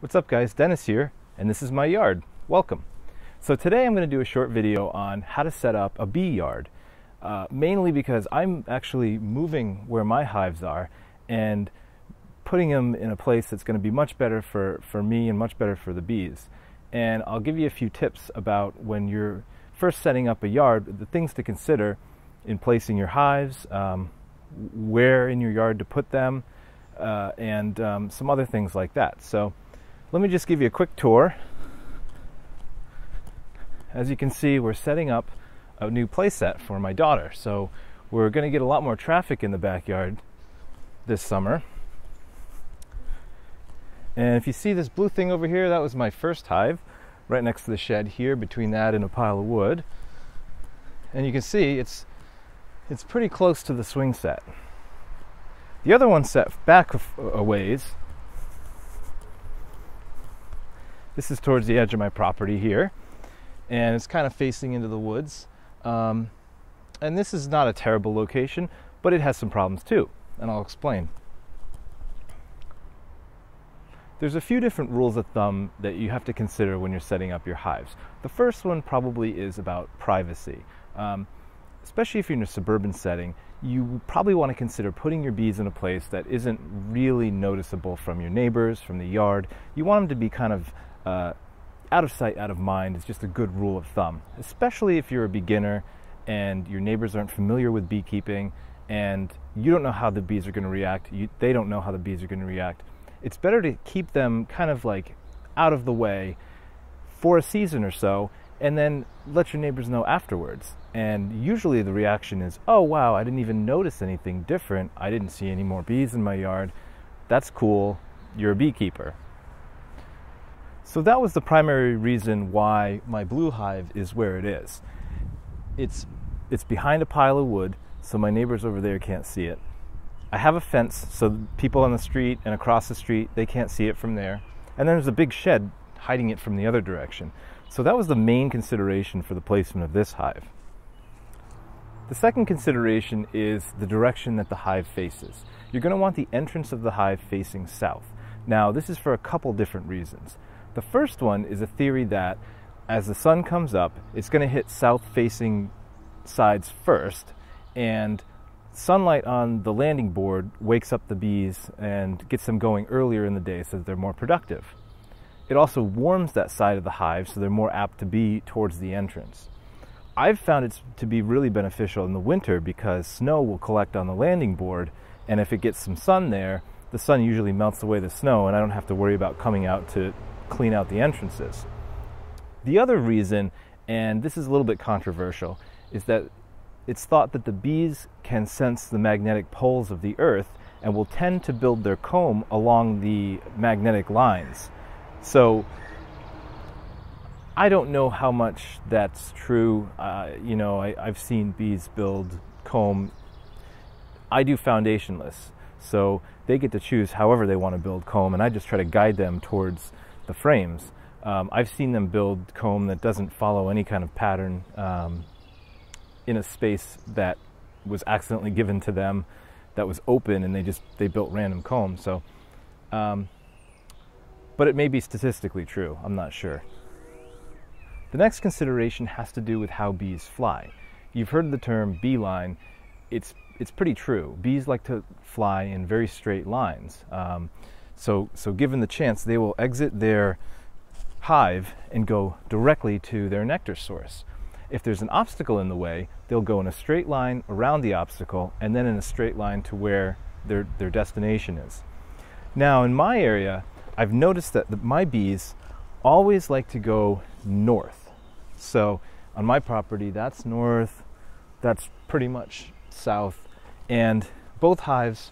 What's up guys, Dennis here, and this is my yard. Welcome. So today I'm going to do a short video on how to set up a bee yard, mainly because I'm actually moving where my hives are and putting them in a place that's going to be much better for me and much better for the bees. And I'll give you a few tips about when you're first setting up a yard, the things to consider in placing your hives, where in your yard to put them, and some other things like that. So let me just give you a quick tour. As you can see, we're setting up a new playset for my daughter. So we're going to get a lot more traffic in the backyard this summer. And if you see this blue thing over here, that was my first hive, right next to the shed here, between that and a pile of wood. And you can see it's pretty close to the swing set. The other one set back a ways. This is towards the edge of my property here, and it's kind of facing into the woods. And this is not a terrible location, but it has some problems too, and I'll explain. There's a few different rules of thumb that you have to consider when you're setting up your hives. The first one probably is about privacy. Especially if you're in a suburban setting, you probably want to consider putting your bees in a place that isn't really noticeable from your neighbors, from the yard. You want them to be kind of out of sight, out of mind. It's just a good rule of thumb, especially if you're a beginner and your neighbors aren't familiar with beekeeping and you don't know how the bees are going to react. They don't know how the bees are going to react. It's better to keep them kind of like out of the way for a season or so, and then let your neighbors know afterwards. And usually the reaction is, oh wow, I didn't even notice anything different. I didn't see any more bees in my yard. That's cool. You're a beekeeper. So that was the primary reason why my blue hive is where it is. It's behind a pile of wood, so my neighbors over there can't see it. I have a fence, so people on the street and across the street, they can't see it from there. And then there's a big shed hiding it from the other direction. So that was the main consideration for the placement of this hive. The second consideration is the direction that the hive faces. You're going to want the entrance of the hive facing south. Now, this is for a couple different reasons. The first one is a theory that as the sun comes up, it's going to hit south-facing sides first, and sunlight on the landing board wakes up the bees and gets them going earlier in the day so that they're more productive. It also warms that side of the hive, so they're more apt to be towards the entrance. I've found it to be really beneficial in the winter because snow will collect on the landing board, and if it gets some sun there, the sun usually melts away the snow and I don't have to worry about coming out to clean out the entrances. The other reason, and this is a little bit controversial, is that it's thought that the bees can sense the magnetic poles of the earth and will tend to build their comb along the magnetic lines. So I don't know how much that's true. I've seen bees build comb. I do foundationless, so they get to choose however they want to build comb, and I just try to guide them towards the frames. I've seen them build comb that doesn't follow any kind of pattern in a space that was accidentally given to them that was open, and they built random comb. So, but it may be statistically true. I'm not sure. The next consideration has to do with how bees fly. You've heard the term beeline. It's pretty true. Bees like to fly in very straight lines. So given the chance, they will exit their hive and go directly to their nectar source. If there's an obstacle in the way, they'll go in a straight line around the obstacle and then in a straight line to where their destination is. Now in my area, I've noticed that my bees always like to go north. So on my property, that's north, that's pretty much south, and both hives,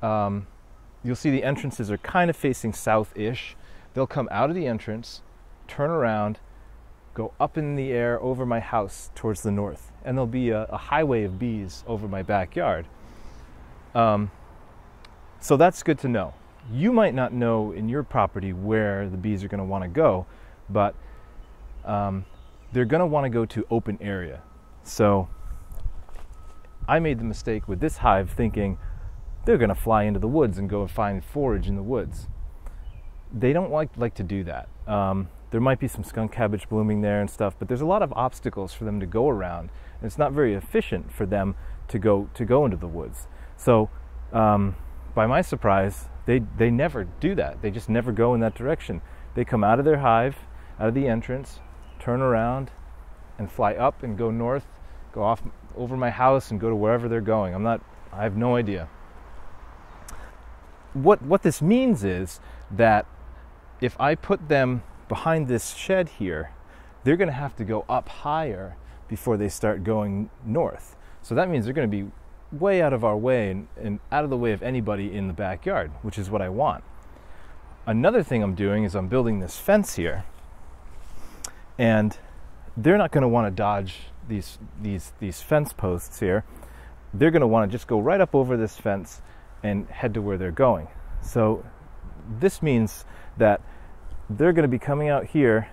you'll see the entrances are kind of facing south-ish. They'll come out of the entrance, turn around, go up in the air over my house towards the north, and there'll be a highway of bees over my backyard. So that's good to know. You might not know in your property where the bees are going to want to go, but they're going to want to go to open area. So I made the mistake with this hive thinking they're going to fly into the woods and go and find forage in the woods. they don't like to do that. There might be some skunk cabbage blooming there and stuff, but there's a lot of obstacles for them to go around, and it's not very efficient for them to go into the woods. So by my surprise, they never do that. They just never go in that direction. They come out of their hive, out of the entrance, turn around, and fly up and go north, go off over my house and go to wherever they're going. I have no idea. What this means is that if I put them behind this shed here, they're going to have to go up higher before they start going north. So that means they're going to be way out of our way and out of the way of anybody in the backyard, which is what I want. Another thing I'm doing is I'm building this fence here, and they're not going to want to dodge these fence posts here. They're going to want to just go right up over this fence and head to where they're going. So this means that they're going to be coming out here,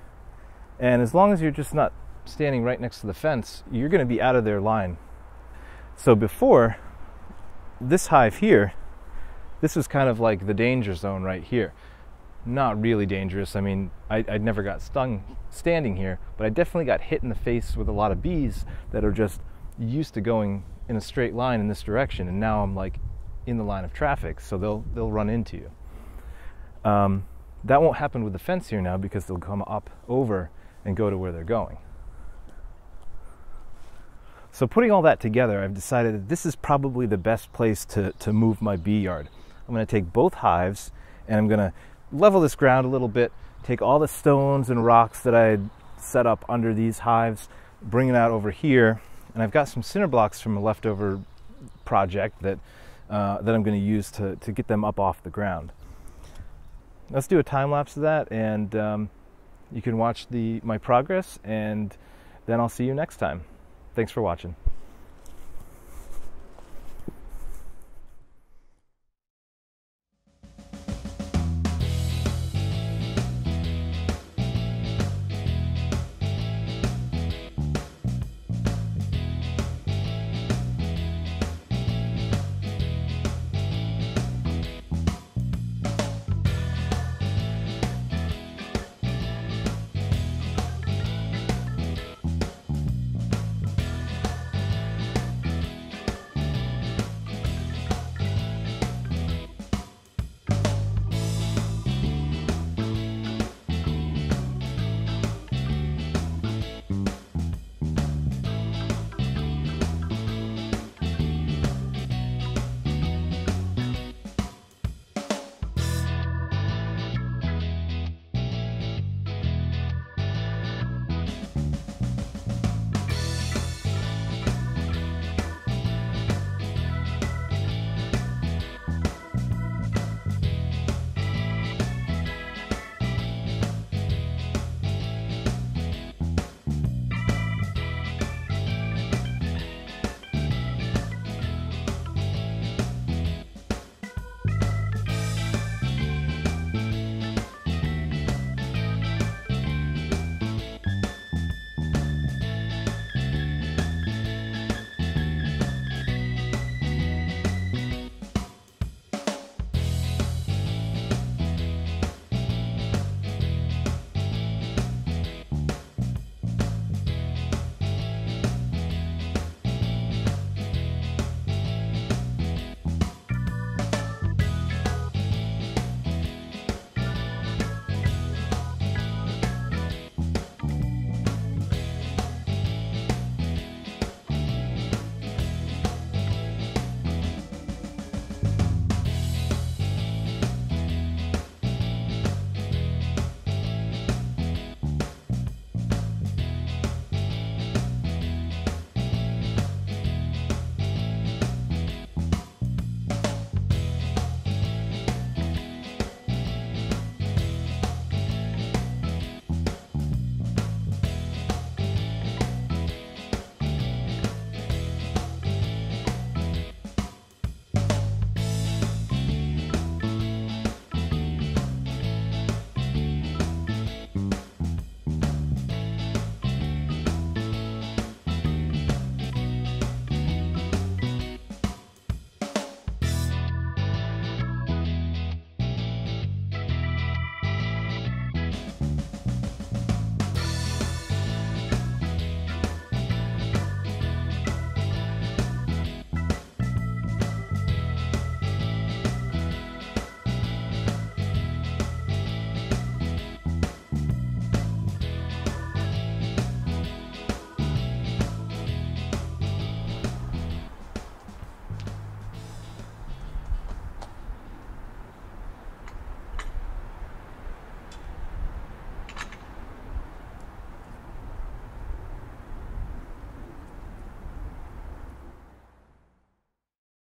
and as long as you're just not standing right next to the fence, you're going to be out of their line. So before, this hive here, this was kind of like the danger zone right here. Not really dangerous. I mean, I never got stung standing here, but I definitely got hit in the face with a lot of bees that are just used to going in a straight line in this direction, and now I'm like in the line of traffic, so they'll run into you. That won't happen with the fence here now, because they'll come up over and go to where they're going. So putting all that together, I've decided that this is probably the best place to move my bee yard. I'm going to take both hives, and I'm going to level this ground a little bit, take all the stones and rocks that I had set up under these hives, bring it out over here, and I've got some cinder blocks from a leftover project that I'm going to use to get them up off the ground. Let's do a time lapse of that, and you can watch my progress, and then I'll see you next time. Thanks for watching.